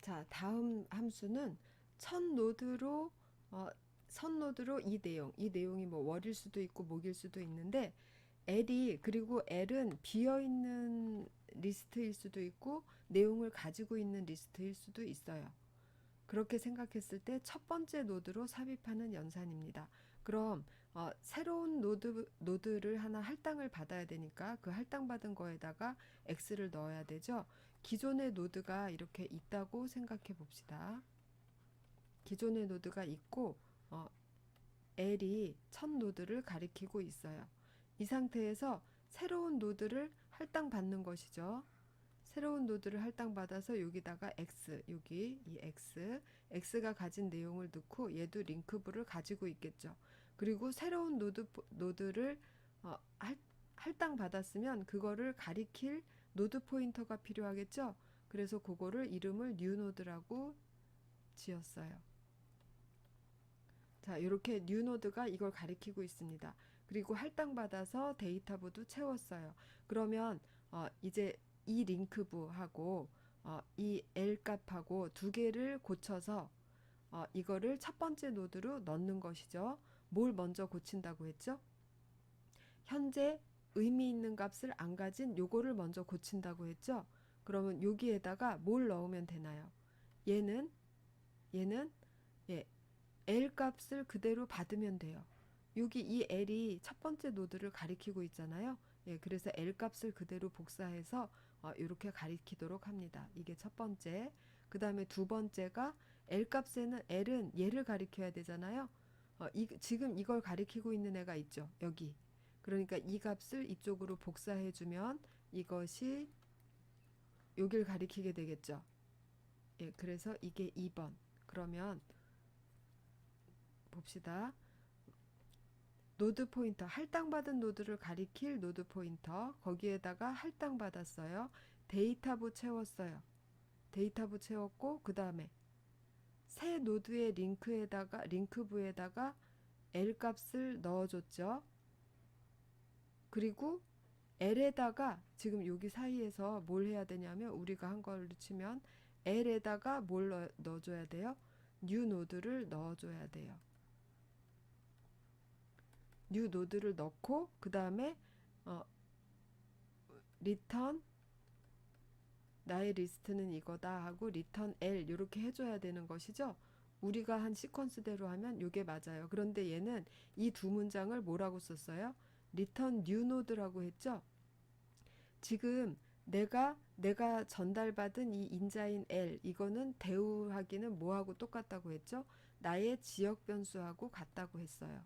자, 다음 함수는 첫 노드로 이 내용이 뭐 월일 수도 있고 목일 수도 있는데 그리고 L은 비어 있는 리스트일 수도 있고 내용을 가지고 있는 리스트일 수도 있어요. 그렇게 생각했을 때 첫 번째 노드로 삽입하는 연산입니다. 그럼 새로운 노드를 하나 할당을 받아야 되니까 그 할당받은 거에다가 x를 넣어야 되죠. 기존의 노드가 이렇게 있다고 생각해 봅시다. 기존의 노드가 있고 L이 첫 노드를 가리키고 있어요. 이 상태에서 새로운 노드를 할당받는 것이죠. 새로운 노드를 할당받아서 여기다가 x, 여기 이 x가 가진 내용을 넣고 얘도 링크부를 가지고 있겠죠. 그리고 새로운 노드를 할당받았으면 그거를 가리킬 노드 포인터가 필요하겠죠. 그래서 그거를 이름을 뉴노드라고 지었어요. 자, 이렇게 뉴노드가 이걸 가리키고 있습니다. 그리고 할당받아서 데이터부도 채웠어요. 그러면 이제 이 링크부하고 이 L 값하고 두 개를 고쳐서 이거를 첫 번째 노드로 넣는 것이죠. 뭘 먼저 고친다고 했죠? 현재 의미 있는 값을 안 가진 요거를 먼저 고친다고 했죠? 그러면 여기에다가 뭘 넣으면 되나요? 얘는 예, L 값을 그대로 받으면 돼요. 여기 이 L이 첫 번째 노드를 가리키고 있잖아요. 예, 그래서 L 값을 그대로 복사해서 이렇게 가리키도록 합니다. 이게 첫 번째. 그 다음에 두 번째가 L은 얘를 가리켜야 되잖아요. 지금 이걸 가리키고 있는 애가 있죠. 여기. 그러니까 이 값을 이쪽으로 복사해주면 이것이 여길 가리키게 되겠죠. 예, 그래서 이게 2번. 그러면 봅시다. 노드 포인터, 할당받은 노드를 가리킬 노드 포인터, 거기에다가 할당받았어요. 데이터부 채웠어요. 데이터부 채웠고, 그 다음에 새 노드의 링크부에다가 L 값을 넣어줬죠. 그리고 L에다가 지금 여기 사이에서 뭘 해야 되냐면 우리가 한 걸로 치면 L에다가 뭘 넣어줘야 돼요? 뉴 노드를 넣어줘야 돼요. 뉴 노드를 넣고 그 다음에 리턴 나의 리스트는 이거다 하고 리턴 L 이렇게 해줘야 되는 것이죠. 우리가 한 시퀀스대로 하면 이게 맞아요. 그런데 얘는 이 두 문장을 뭐라고 썼어요? 리턴 뉴 노드라고 했죠. 지금 내가 전달받은 이 인자인 L 이거는 대우하기는 뭐하고 똑같다고 했죠? 나의 지역 변수하고 같다고 했어요.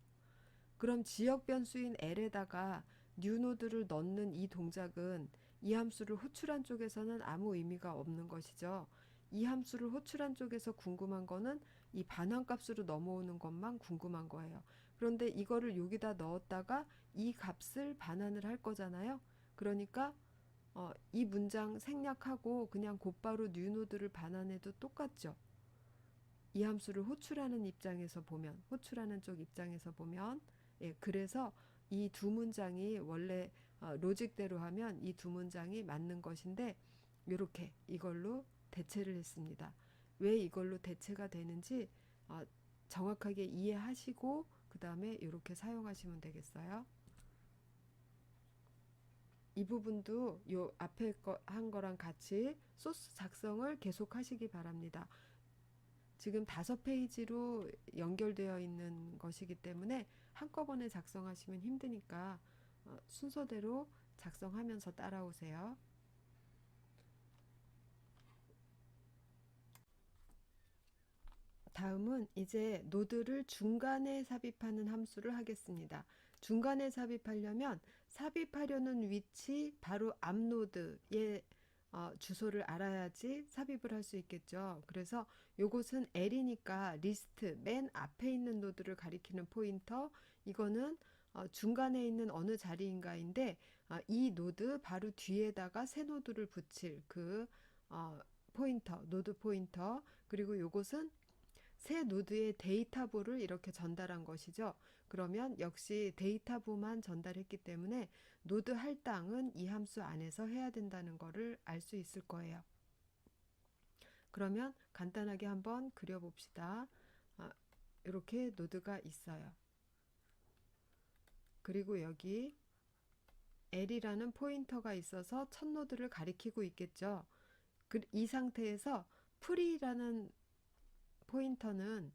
그럼 지역 변수인 L에다가 뉴노드를 넣는 이 동작은 이 함수를 호출한 쪽에서는 아무 의미가 없는 것이죠. 이 함수를 호출한 쪽에서 궁금한 거는 이 반환값으로 넘어오는 것만 궁금한 거예요. 그런데 이거를 여기다 넣었다가 이 값을 반환을 할 거잖아요. 그러니까 이 문장 생략하고 그냥 곧바로 뉴노드를 반환해도 똑같죠. 이 함수를 호출하는 쪽 입장에서 보면, 예, 그래서 이 두 문장이 원래 로직대로 하면 이 두 문장이 맞는 것인데, 이렇게 이걸로 대체를 했습니다. 왜 이걸로 대체가 되는지 정확하게 이해하시고 그 다음에 이렇게 사용하시면 되겠어요. 이 부분도 요 앞에 한 거랑 같이 소스 작성을 계속 하시기 바랍니다. 지금 5페이지로 연결되어 있는 것이기 때문에 한꺼번에 작성하시면 힘드니까 순서대로 작성하면서 따라오세요. 다음은 이제 노드를 중간에 삽입하는 함수를 하겠습니다. 중간에 삽입하려는 위치 바로 앞 노드의 주소를 알아야지 삽입을 할 수 있겠죠. 그래서 요것은 L이니까 리스트 맨 앞에 있는 노드를 가리키는 포인터, 이거는 중간에 있는 어느 자리인가인데 이 노드 바로 뒤에다가 새 노드를 붙일 그 노드 포인터, 그리고 요것은 새 노드의 데이터부를 이렇게 전달한 것이죠. 그러면 역시 데이터부만 전달했기 때문에 노드 할당은 이 함수 안에서 해야 된다는 것을 알 수 있을 거예요. 그러면 간단하게 한번 그려봅시다. 이렇게 노드가 있어요. 그리고 여기 L이라는 포인터가 있어서 첫 노드를 가리키고 있겠죠. 이 상태에서 풀이라는 포인터는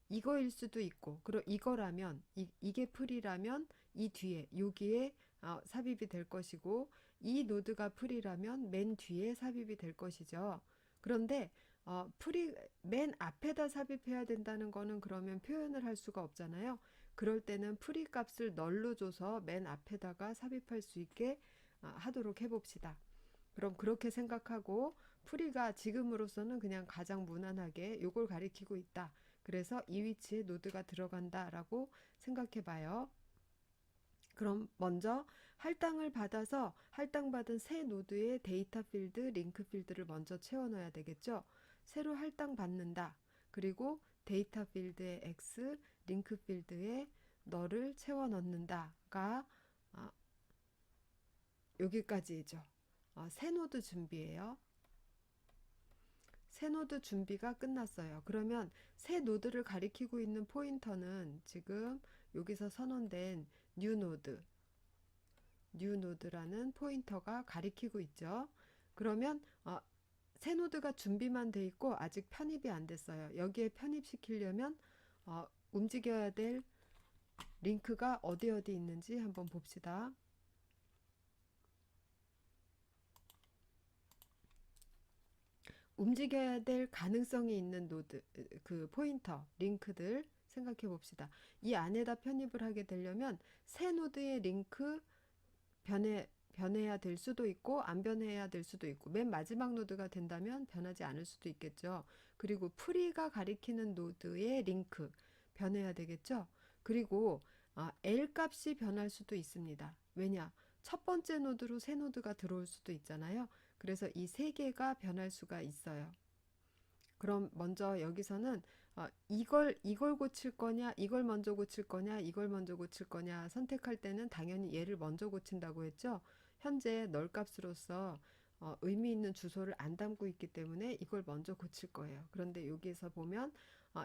이거일 수도 있고, 그리고 이거라면 이게 풀이라면 이 뒤에 여기에 삽입이 될 것이고, 이 노드가 풀이라면 맨 뒤에 삽입이 될 것이죠. 그런데 풀이 맨 앞에다 삽입해야 된다는 거는 그러면 표현을 할 수가 없잖아요. 그럴 때는 풀이 값을 널로 줘서 맨 앞에다가 삽입할 수 있게 하도록 해봅시다. 그럼 그렇게 생각하고 풀이가 지금으로서는 그냥 가장 무난하게 요걸 가리키고 있다. 그래서 이 위치에 노드가 들어간다 라고 생각해 봐요. 그럼 먼저 할당을 받아서 할당받은 새 노드의 데이터 필드, 링크 필드를 먼저 채워 넣어야 되겠죠. 새로 할당 받는다. 그리고 데이터 필드에 X, 링크 필드에 너를 채워 넣는다가 여기까지죠. 새 노드 준비예요. 새 노드 준비가 끝났어요. 그러면 새 노드를 가리키고 있는 포인터는 지금 여기서 선언된 new node라는 포인터가 가리키고 있죠. 그러면 새 노드가 준비만 돼 있고 아직 편입이 안 됐어요. 여기에 편입시키려면 움직여야 될 링크가 어디 있는지 한번 봅시다. 움직여야 될 가능성이 있는 노드, 그 포인터, 링크들 생각해 봅시다. 이 안에다 편입을 하게 되려면 새 노드의 링크 변해야 될 수도 있고 안 변해야 될 수도 있고 맨 마지막 노드가 된다면 변하지 않을 수도 있겠죠. 그리고 프리가 가리키는 노드의 링크 변해야 되겠죠. 그리고 L 값이 변할 수도 있습니다. 왜냐? 첫 번째 노드로 새 노드가 들어올 수도 있잖아요. 그래서 이 세 개가 변할 수가 있어요. 그럼 먼저 여기서는 이걸 고칠 거냐, 이걸 먼저 고칠 거냐, 이걸 먼저 고칠 거냐 선택할 때는 당연히 얘를 먼저 고친다고 했죠. 현재 널 값으로서 의미 있는 주소를 안 담고 있기 때문에 이걸 먼저 고칠 거예요. 그런데 여기에서 보면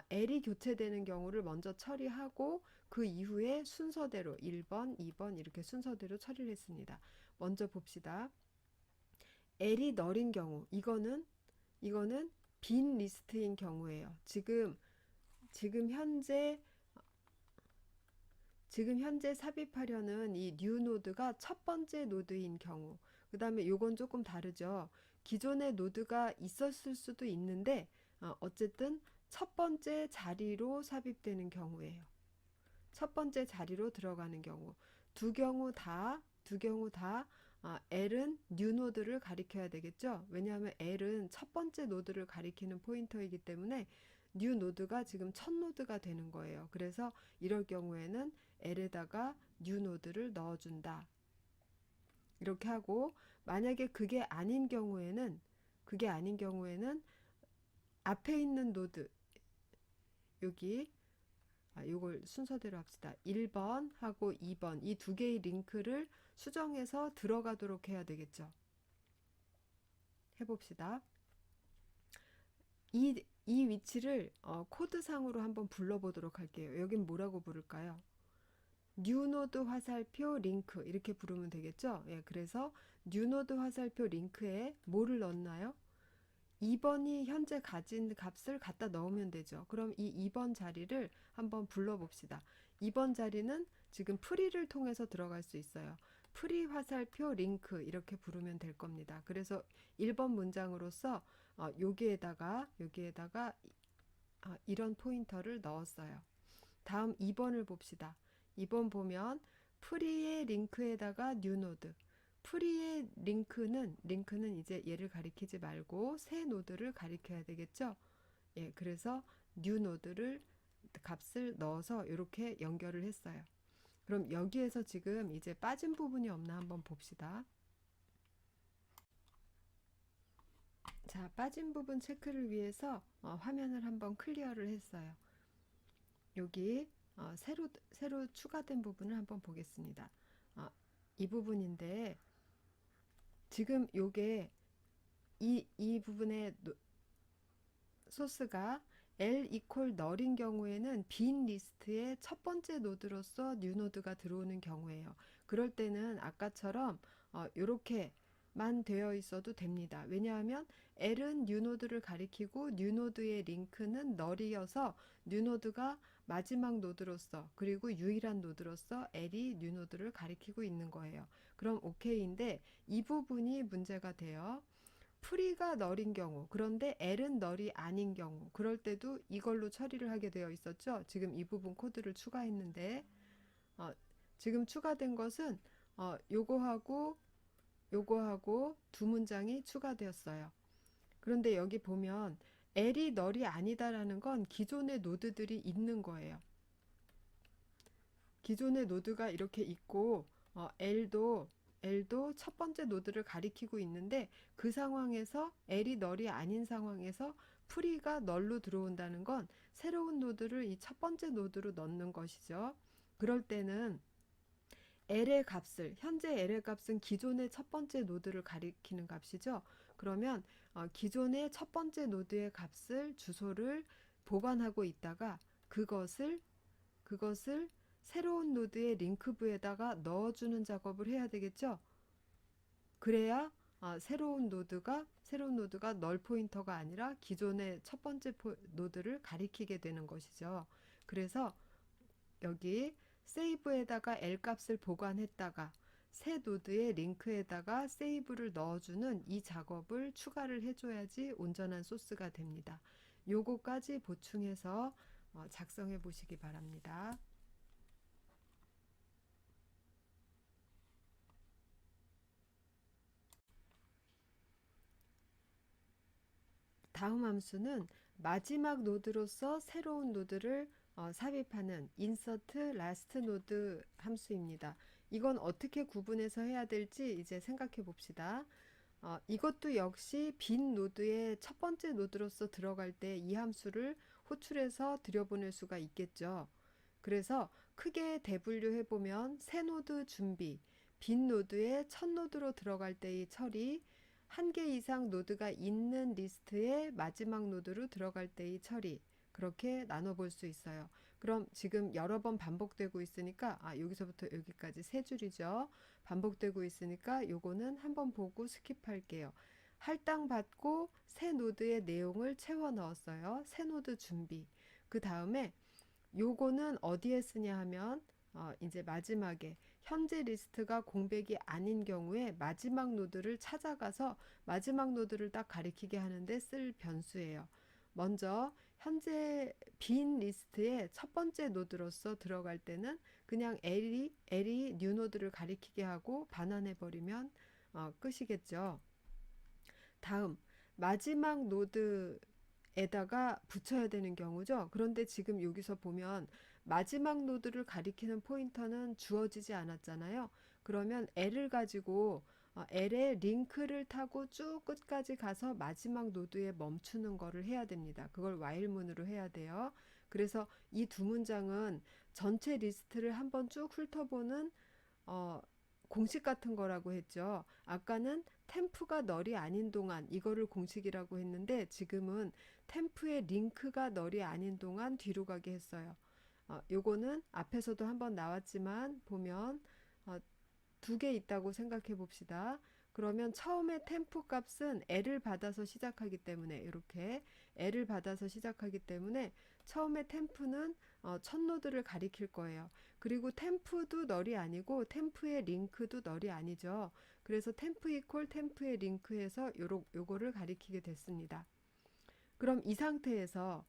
L이 교체되는 경우를 먼저 처리하고 그 이후에 순서대로 1번, 2번 이렇게 순서대로 처리를 했습니다. 먼저 봅시다. L이 널인 경우 이거는 빈 리스트인 경우예요. 지금 현재 삽입하려는 이 new 노드가 첫 번째 노드인 경우. 그 다음에 요건 조금 다르죠. 기존의 노드가 있었을 수도 있는데 어쨌든 첫 번째 자리로 삽입되는 경우예요. 첫 번째 자리로 들어가는 경우. 두 경우 다 L은 new 노드를 가리켜야 되겠죠. 왜냐하면 L은 첫 번째 노드를 가리키는 포인터이기 때문에 new 노드가 지금 첫 노드가 되는 거예요. 그래서 이럴 경우에는 L에다가 new 노드를 넣어준다. 이렇게 하고 만약에 그게 아닌 경우에는 앞에 있는 노드 여기 요걸 순서대로 합시다. 1번 하고 2번 이 두 개의 링크를 수정해서 들어가도록 해야 되겠죠. 해봅시다. 이 위치를 코드상으로 한번 불러보도록 할게요. 여긴 뭐라고 부를까요? 뉴노드 화살표 링크 이렇게 부르면 되겠죠. 예, 그래서 뉴노드 화살표 링크에 뭐를 넣나요? 2번이 현재 가진 값을 갖다 넣으면 되죠. 그럼 이 2번 자리를 한번 불러봅시다. 2번 자리는 지금 프리를 통해서 들어갈 수 있어요. 프리 화살표 링크 이렇게 부르면 될 겁니다. 그래서 1번 문장으로서 여기에다가 이런 포인터를 넣었어요. 다음 2번을 봅시다. 2번 보면 프리의 링크에다가 뉴노드 프리의 링크는 이제 얘를 가리키지 말고 새 노드를 가리켜야 되겠죠. 예, 그래서 new 노드를 값을 넣어서 이렇게 연결을 했어요. 그럼 여기에서 지금 이제 빠진 부분이 없나 한번 봅시다. 자, 빠진 부분 체크를 위해서 화면을 한번 클리어를 했어요. 여기 새로 추가된 부분을 한번 보겠습니다. 이 부분인데 지금 요게 이 부분의 소스가 L 이퀄 널인 경우에는 빈 리스트의 첫 번째 노드로서 뉴 노드가 들어오는 경우예요. 그럴 때는 아까처럼 이렇게만 되어 있어도 됩니다. 왜냐하면 L은 뉴 노드를 가리키고 뉴 노드의 링크는 널이어서 뉴 노드가 마지막 노드로서 그리고 유일한 노드로서 L이 뉴 노드를 가리키고 있는 거예요. 그럼 OK인데 이 부분이 문제가 돼요. 프리가 널인 경우, 그런데 L은 널이 아닌 경우, 그럴 때도 이걸로 처리를 하게 되어 있었죠. 지금 이 부분 코드를 추가했는데, 어, 지금 추가된 것은 요거하고 요거하고 두 문장이 추가되었어요. 그런데 여기 보면 L이 널이 아니다라는 건 기존의 노드들이 있는 거예요. 기존의 노드가 이렇게 있고 L도 첫 번째 노드를 가리키고 있는데 그 상황에서 L이 널이 아닌 상황에서 프리가 널로 들어온다는 건 새로운 노드를 이 첫 번째 노드로 넣는 것이죠. 그럴 때는 L의 값을 현재 L의 값은 기존의 첫 번째 노드를 가리키는 값이죠. 그러면 기존의 첫 번째 노드의 값을 주소를 보관하고 있다가 그것을 새로운 노드의 링크부에다가 넣어주는 작업을 해야 되겠죠. 그래야 새로운 노드가 널 포인터가 아니라 기존의 첫 번째 노드를 가리키게 되는 것이죠. 그래서 여기 세이브에다가 L 값을 보관했다가 새 노드의 링크에다가 세이브를 넣어주는 이 작업을 추가를 해줘야지 온전한 소스가 됩니다. 요거까지 보충해서 작성해 보시기 바랍니다. 다음 함수는 마지막 노드로서 새로운 노드를 삽입하는 insert last node 함수입니다. 이건 어떻게 구분해서 해야 될지 이제 생각해 봅시다. 이것도 역시 빈 노드의 첫 번째 노드로서 들어갈 때 이 함수를 호출해서 들여보낼 수가 있겠죠. 그래서 크게 대분류해 보면 새 노드 준비, 빈 노드의 첫 노드로 들어갈 때의 처리, 한 개 이상 노드가 있는 리스트의 마지막 노드로 들어갈 때의 처리, 그렇게 나눠볼 수 있어요. 그럼 지금 여러 번 반복되고 있으니까 여기서부터 여기까지 세 줄이죠. 반복되고 있으니까 요거는 한번 보고 스킵할게요. 할당받고 새 노드의 내용을 채워 넣었어요. 새 노드 준비. 그 다음에 요거는 어디에 쓰냐 하면 이제 마지막에 현재 리스트가 공백이 아닌 경우에 마지막 노드를 찾아가서 마지막 노드를 딱 가리키게 하는데 쓸 변수예요. 먼저 현재 빈 리스트의 첫 번째 노드로서 들어갈 때는 그냥 L이 뉴 노드를 가리키게 하고 반환해 버리면 끝이겠죠. 다음 마지막 노드에다가 붙여야 되는 경우죠. 그런데 지금 여기서 보면 마지막 노드를 가리키는 포인터는 주어지지 않았잖아요. 그러면 L을 가지고 L의 링크를 타고 쭉 끝까지 가서 마지막 노드에 멈추는 거를 해야 됩니다. 그걸 while문으로 해야 돼요. 그래서 이 두 문장은 전체 리스트를 한번 쭉 훑어보는 공식 같은 거라고 했죠. 아까는 템프가 널이 아닌 동안 이거를 공식이라고 했는데 지금은 템프의 링크가 널이 아닌 동안 뒤로 가게 했어요. 요거는 앞에서도 한번 나왔지만 보면 두 개 있다고 생각해 봅시다. 그러면 처음에 템프 값은 L을 받아서 시작하기 때문에 이렇게 L을 받아서 시작하기 때문에 처음에 템프는 첫 노드를 가리킬 거예요. 그리고 템프도 널이 아니고 템프의 링크도 널이 아니죠. 그래서 템프 이퀄 템프의 링크에서 요거를 가리키게 됐습니다. 그럼 이 상태에서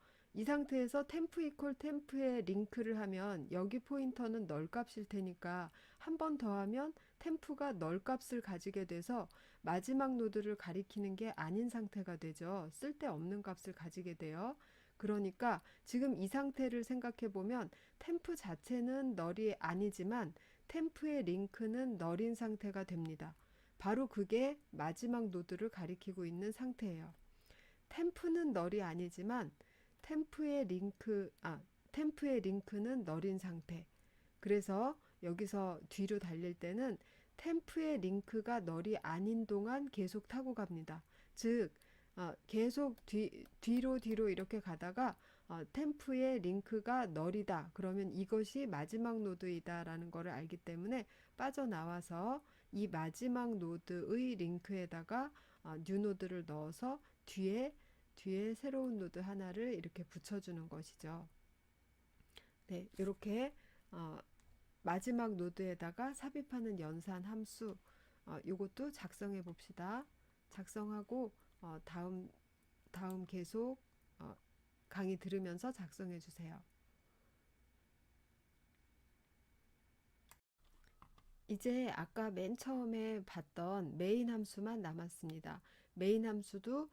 템프 이퀄 템프에 링크를 하면 여기 포인터는 널 값일 테니까 한 번 더 하면 템프가 널 값을 가지게 돼서 마지막 노드를 가리키는 게 아닌 상태가 되죠. 쓸데없는 값을 가지게 돼요. 그러니까 지금 이 상태를 생각해 보면 템프 자체는 널이 아니지만 템프의 링크는 널인 상태가 됩니다. 바로 그게 마지막 노드를 가리키고 있는 상태예요. 템프는 널이 아니지만 템프의 링크는 널인 상태. 그래서 여기서 뒤로 달릴 때는 템프의 링크가 널이 아닌 동안 계속 타고 갑니다. 즉, 계속 뒤로 이렇게 가다가 템프의 링크가 널이다. 그러면 이것이 마지막 노드이다라는 것을 알기 때문에 빠져나와서 이 마지막 노드의 링크에다가 뉴 노드를 넣어서 뒤에 새로운 노드 하나를 이렇게 붙여주는 것이죠. 네, 이렇게 마지막 노드에다가 삽입하는 연산 함수 요것도 작성해 봅시다. 작성하고 다음 계속 강의 들으면서 작성해 주세요. 이제 아까 맨 처음에 봤던 메인 함수만 남았습니다. 메인 함수도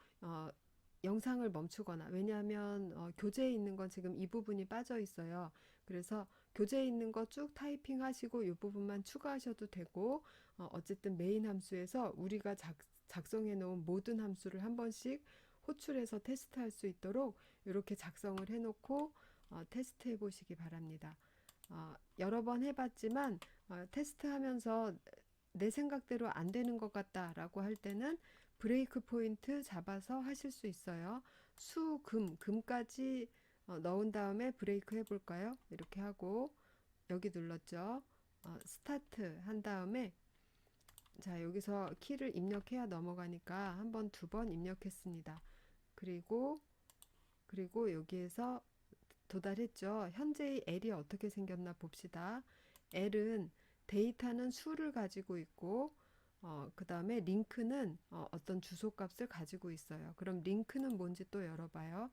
영상을 멈추거나, 왜냐하면 교재에 있는 건 지금 이 부분이 빠져 있어요. 그래서 교재에 있는 거 쭉 타이핑 하시고 이 부분만 추가하셔도 되고, 어쨌든 메인 함수에서 우리가 작성해 놓은 모든 함수를 한 번씩 호출해서 테스트할 수 있도록 이렇게 작성을 해 놓고 테스트해 보시기 바랍니다. 여러 번 해봤지만 테스트하면서 내 생각대로 안 되는 것 같다라고 할 때는 브레이크 포인트 잡아서 하실 수 있어요. 금까지 넣은 다음에 브레이크 해볼까요? 이렇게 하고 여기 눌렀죠. 스타트 한 다음에 자, 여기서 키를 입력해야 넘어가니까 한 번, 두 번 입력했습니다. 그리고 여기에서 도달했죠. 현재의 L이 어떻게 생겼나 봅시다. L은 데이터는 수를 가지고 있고 그 다음에 링크는 어떤 주소값을 가지고 있어요. 그럼 링크는 뭔지 또 열어봐요.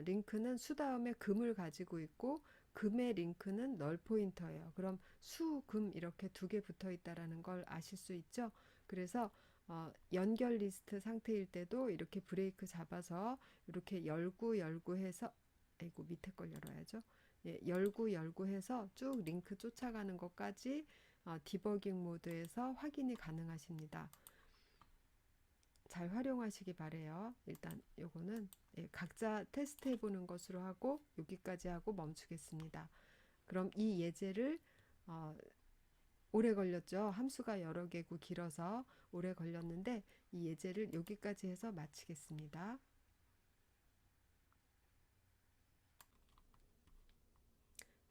링크는 수 다음에 금을 가지고 있고 금의 링크는 널 포인터예요. 그럼 수, 금 이렇게 두 개 붙어 있다라는 걸 아실 수 있죠. 그래서 연결 리스트 상태일 때도 이렇게 브레이크 잡아서 이렇게 열고 해서 아이고 밑에 걸 열어야죠. 예, 열고 해서 쭉 링크 쫓아가는 것까지 디버깅 모드에서 확인이 가능하십니다. 잘 활용하시기 바래요. 일단 요거는 각자 테스트 해보는 것으로 하고 여기까지 하고 멈추겠습니다. 그럼 이 예제를 오래 걸렸죠. 함수가 여러 개고 길어서 오래 걸렸는데 이 예제를 여기까지 해서 마치겠습니다.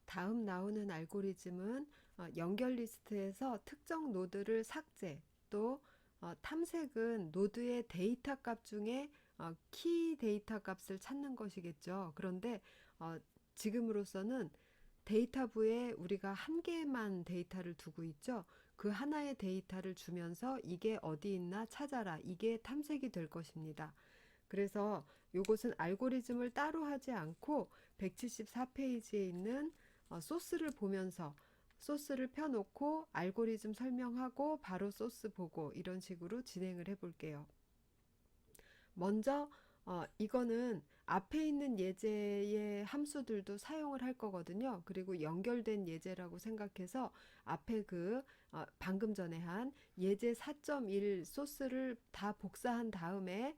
다음 나오는 알고리즘은 연결 리스트에서 특정 노드를 삭제, 또 탐색은 노드의 데이터 값 중에 키 데이터 값을 찾는 것이겠죠. 그런데 지금으로서는 데이터부에 우리가 한 개만 데이터를 두고 있죠. 그 하나의 데이터를 주면서 이게 어디 있나 찾아라. 이게 탐색이 될 것입니다. 그래서 이것은 알고리즘을 따로 하지 않고 174페이지에 있는 소스를 보면서 소스를 펴놓고 알고리즘 설명하고 바로 소스 보고 이런 식으로 진행을 해 볼게요. 먼저 이거는 앞에 있는 예제의 함수들도 사용을 할 거거든요. 그리고 연결된 예제라고 생각해서 앞에 방금 전에 한 예제 4.1 소스를 다 복사한 다음에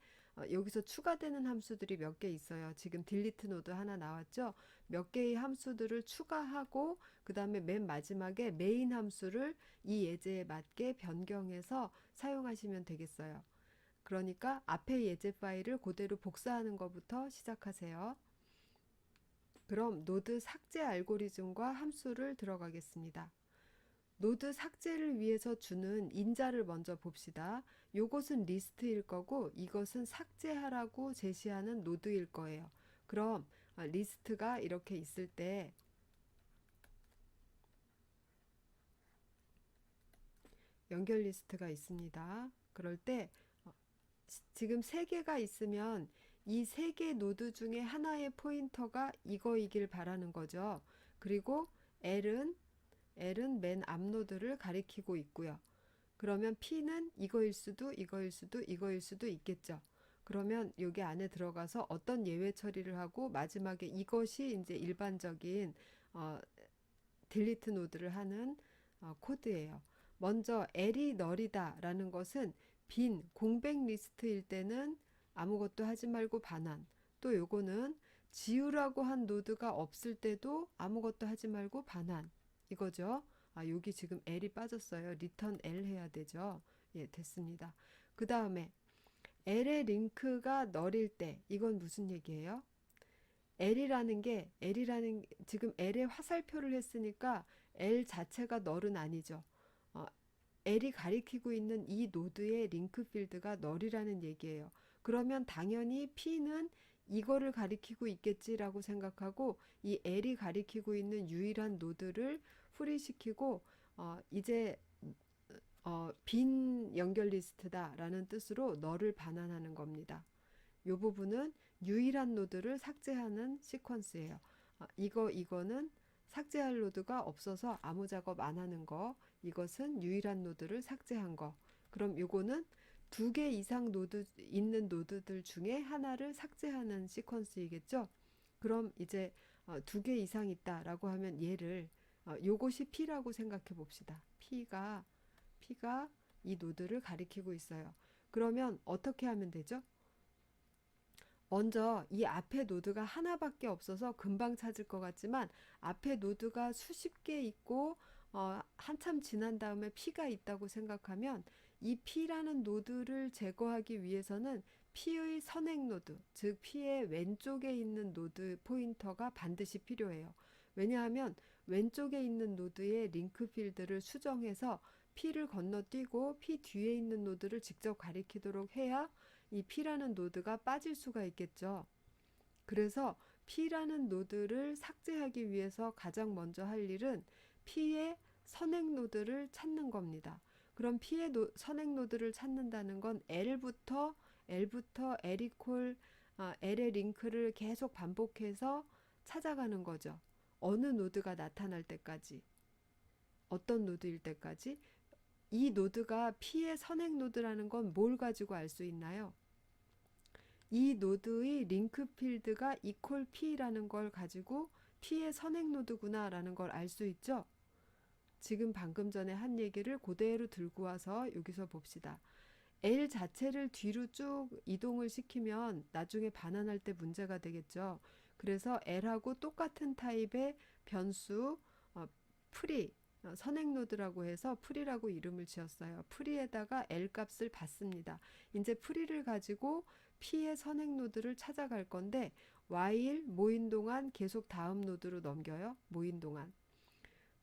여기서 추가되는 함수들이 몇 개 있어요. 지금 딜리트 노드 하나 나왔죠. 몇 개의 함수들을 추가하고 그 다음에 맨 마지막에 메인 함수를 이 예제에 맞게 변경해서 사용하시면 되겠어요. 그러니까 앞에 예제 파일을 그대로 복사하는 것부터 시작하세요. 그럼 노드 삭제 알고리즘과 함수를 들어가겠습니다. 노드 삭제를 위해서 주는 인자를 먼저 봅시다. 요것은 리스트일 거고 이것은 삭제하라고 제시하는 노드일 거예요. 그럼 리스트가 이렇게 있을 때 연결 리스트가 있습니다. 그럴 때 지금 세 개가 있으면 이 세 개 노드 중에 하나의 포인터가 이거이길 바라는 거죠. 그리고 L은 맨 앞 노드를 가리키고 있고요. 그러면 P는 이거일 수도 이거일 수도 있겠죠. 그러면 여기 안에 들어가서 어떤 예외 처리를 하고 마지막에 이것이 이제 일반적인 딜리트 노드를 하는 코드예요. 먼저 L이 널이다 라는 것은 빈 공백 리스트일 때는 아무것도 하지 말고 반환. 또 요거는 지우라고 한 노드가 없을 때도 아무것도 하지 말고 반환. 이거죠. 여기 지금 L이 빠졌어요. 리턴 L 해야 되죠. 예, 됐습니다. 그 다음에 L의 링크가 널일 때 이건 무슨 얘기예요? L이라는 지금 L의 화살표를 했으니까 L 자체가 널은 아니죠. 어, L이 가리키고 있는 이 노드의 링크 필드가 널이라는 얘기예요. 그러면 당연히 P는 이거를 가리키고 있겠지라고 생각하고 이 L이 가리키고 있는 유일한 노드를 프리시키고 이제 빈 연결 리스트다라는 뜻으로 널을 반환하는 겁니다. 이 부분은 유일한 노드를 삭제하는 시퀀스예요. 이거는 삭제할 노드가 없어서 아무 작업 안 하는 거. 이것은 유일한 노드를 삭제한 거. 그럼 요거는 2개 이상 노드 있는 노드들 중에 하나를 삭제하는 시퀀스이겠죠. 그럼 이제 2개 이상 있다라고 하면 얘를 요것이 P라고 생각해 봅시다. P가 이 노드를 가리키고 있어요. 그러면 어떻게 하면 되죠? 먼저 이 앞에 노드가 하나밖에 없어서 금방 찾을 것 같지만 앞에 노드가 수십 개 있고 한참 지난 다음에 P가 있다고 생각하면 이 P라는 노드를 제거하기 위해서는 P의 선행 노드, 즉 P의 왼쪽에 있는 노드 포인터가 반드시 필요해요. 왜냐하면 왼쪽에 있는 노드의 링크 필드를 수정해서 P를 건너뛰고 P 뒤에 있는 노드를 직접 가리키도록 해야 이 P라는 노드가 빠질 수가 있겠죠. 그래서 P라는 노드를 삭제하기 위해서 가장 먼저 할 일은 P의 선행 노드를 찾는 겁니다. 그럼 P의 선행 노드를 찾는다는 건 L부터 L 이퀄 L의 링크를 계속 반복해서 찾아가는 거죠. 어느 노드가 나타날 때까지, 어떤 노드일 때까지. 이 노드가 P의 선행 노드라는 건 뭘 가지고 알 수 있나요? 이 노드의 링크 필드가 이퀄 P라는 걸 가지고 P의 선행 노드구나 라는 걸 알 수 있죠. 지금 방금 전에 한 얘기를 그대로 들고 와서 여기서 봅시다. L 자체를 뒤로 쭉 이동을 시키면 나중에 반환할 때 문제가 되겠죠. 그래서 L하고 똑같은 타입의 변수 프리 선행 노드라고 해서 프리라고 이름을 지었어요. 프리에다가 L 값을 받습니다. 이제 프리를 가지고 P의 선행 노드를 찾아갈 건데 while 모인 동안 계속 다음 노드로 넘겨요. 모인 동안.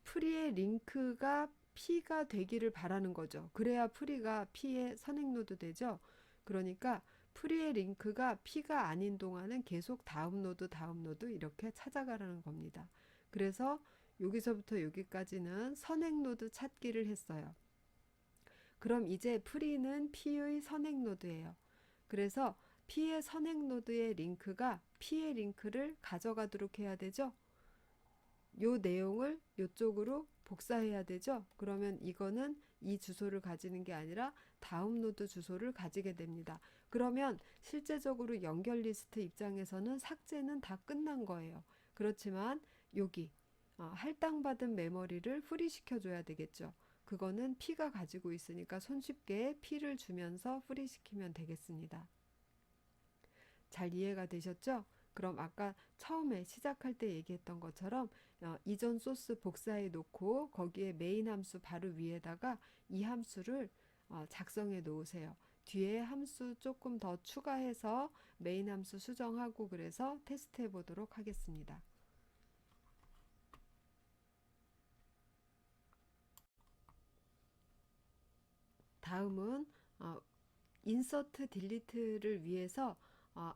프리의 링크가 P가 되기를 바라는 거죠. 그래야 프리가 P의 선행 노드 되죠. 그러니까 프리의 링크가 P가 아닌 동안은 계속 다음 노드 이렇게 찾아가라는 겁니다. 그래서 여기서부터 여기까지는 선행 노드 찾기를 했어요. 그럼 이제 프리는 P의 선행 노드예요. 그래서 P의 선행 노드의 링크가 P의 링크를 가져가도록 해야 되죠. 요 내용을 이쪽으로 복사해야 되죠. 그러면 이거는 이 주소를 가지는 게 아니라 다음 노드 주소를 가지게 됩니다. 그러면 실제적으로 연결 리스트 입장에서는 삭제는 다 끝난 거예요. 그렇지만 여기 할당받은 메모리를 프리시켜 줘야 되겠죠. 그거는 P가 가지고 있으니까 손쉽게 P를 주면서 프리시키면 되겠습니다. 잘 이해가 되셨죠? 그럼 아까 처음에 시작할 때 얘기했던 것처럼 이전 소스 복사해 놓고 거기에 메인 함수 바로 위에다가 이 함수를 작성해 놓으세요. 뒤에 함수 조금 더 추가해서 메인 함수 수정하고 그래서 테스트 해 보도록 하겠습니다. 다음은 인서트 딜리트를 위해서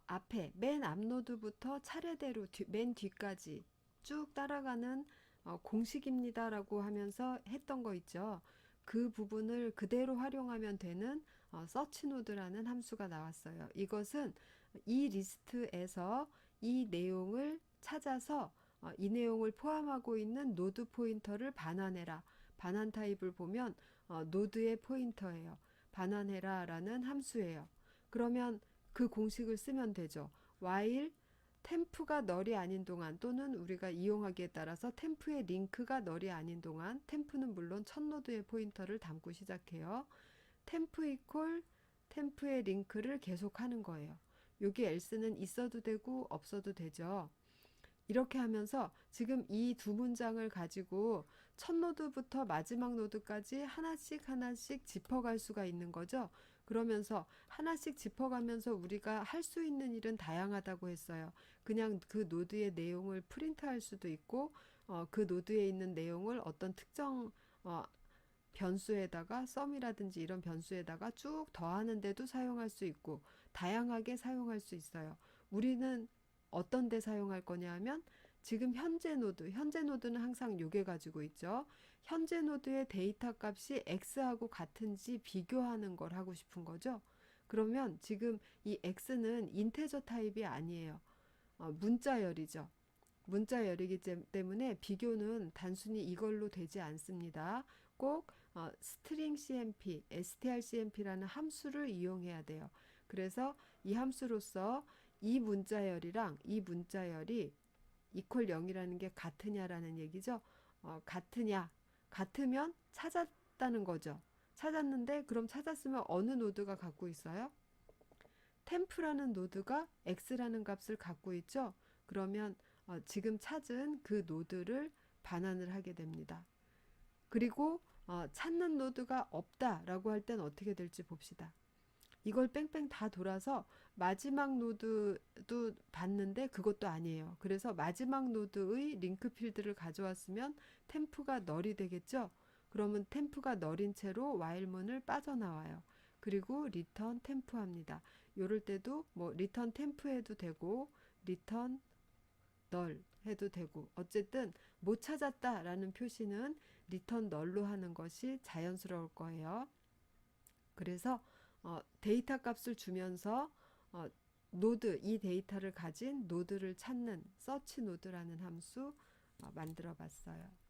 앞에 맨 앞 노드부터 차례대로 맨 뒤까지 쭉 따라가는 공식입니다 라고 하면서 했던 거 있죠. 그 부분을 그대로 활용하면 되는 서치 노드라는 함수가 나왔어요. 이것은 이 리스트에서 이 내용을 찾아서 이 내용을 포함하고 있는 노드 포인터를 반환해라. 반환 타입을 보면 노드의 포인터예요. 반환해라 라는 함수예요. 그러면 그 공식을 쓰면 되죠. while 템프가 널이 아닌 동안 또는 우리가 이용하기에 따라서 템프의 링크가 널이 아닌 동안 템프는 물론 첫 노드의 포인터를 담고 시작해요. 템프 이퀄 템프의 링크를 계속하는 거예요. 여기 else는 있어도 되고 없어도 되죠. 이렇게 하면서 지금 이 두 문장을 가지고 첫 노드부터 마지막 노드까지 하나씩 하나씩 짚어갈 수가 있는 거죠. 그러면서 하나씩 짚어가면서 우리가 할 수 있는 일은 다양하다고 했어요. 그냥 그 노드의 내용을 프린트할 수도 있고, 그 노드에 있는 내용을 어떤 특정 어, 변수에다가 썸이라든지 이런 변수에다가 쭉 더하는데도 사용할 수 있고 다양하게 사용할 수 있어요. 우리는 어떤 데 사용할 거냐 하면 지금 현재 노드는 항상 요게 가지고 있죠. 현재 노드의 데이터 값이 x하고 같은지 비교하는 걸 하고 싶은 거죠. 그러면 지금 이 x는 인테저 타입이 아니에요. 문자열이죠. 문자열이기 때문에 비교는 단순히 이걸로 되지 않습니다. 꼭 string cmp, strcmp라는 함수를 이용해야 돼요. 그래서 이 함수로서 이 문자열이랑 이 문자열이 이퀄 0이라는 게 같으냐라는 얘기죠. 같으냐? 같으면 찾았다는 거죠. 찾았는데 그럼 찾았으면 어느 노드가 갖고 있어요? 템프라는 노드가 x라는 값을 갖고 있죠. 그러면 지금 찾은 그 노드를 반환을 하게 됩니다. 그리고 찾는 노드가 없다라고 할 땐 어떻게 될지 봅시다. 이걸 뺑뺑 다 돌아서 마지막 노드도 봤는데 그것도 아니에요. 그래서 마지막 노드의 링크 필드를 가져왔으면 템프가 널이 되겠죠. 그러면 템프가 널인 채로 while문을 빠져나와요. 그리고 리턴 템프 합니다. 요럴 때도 뭐 리턴 템프 해도 되고 리턴 널 해도 되고 어쨌든 못 찾았다라는 표시는 리턴 널로 하는 것이 자연스러울 거예요. 그래서 데이터 값을 주면서 어, 노드, 이 데이터를 가진 노드를 찾는 서치 노드라는 함수 만들어 봤어요.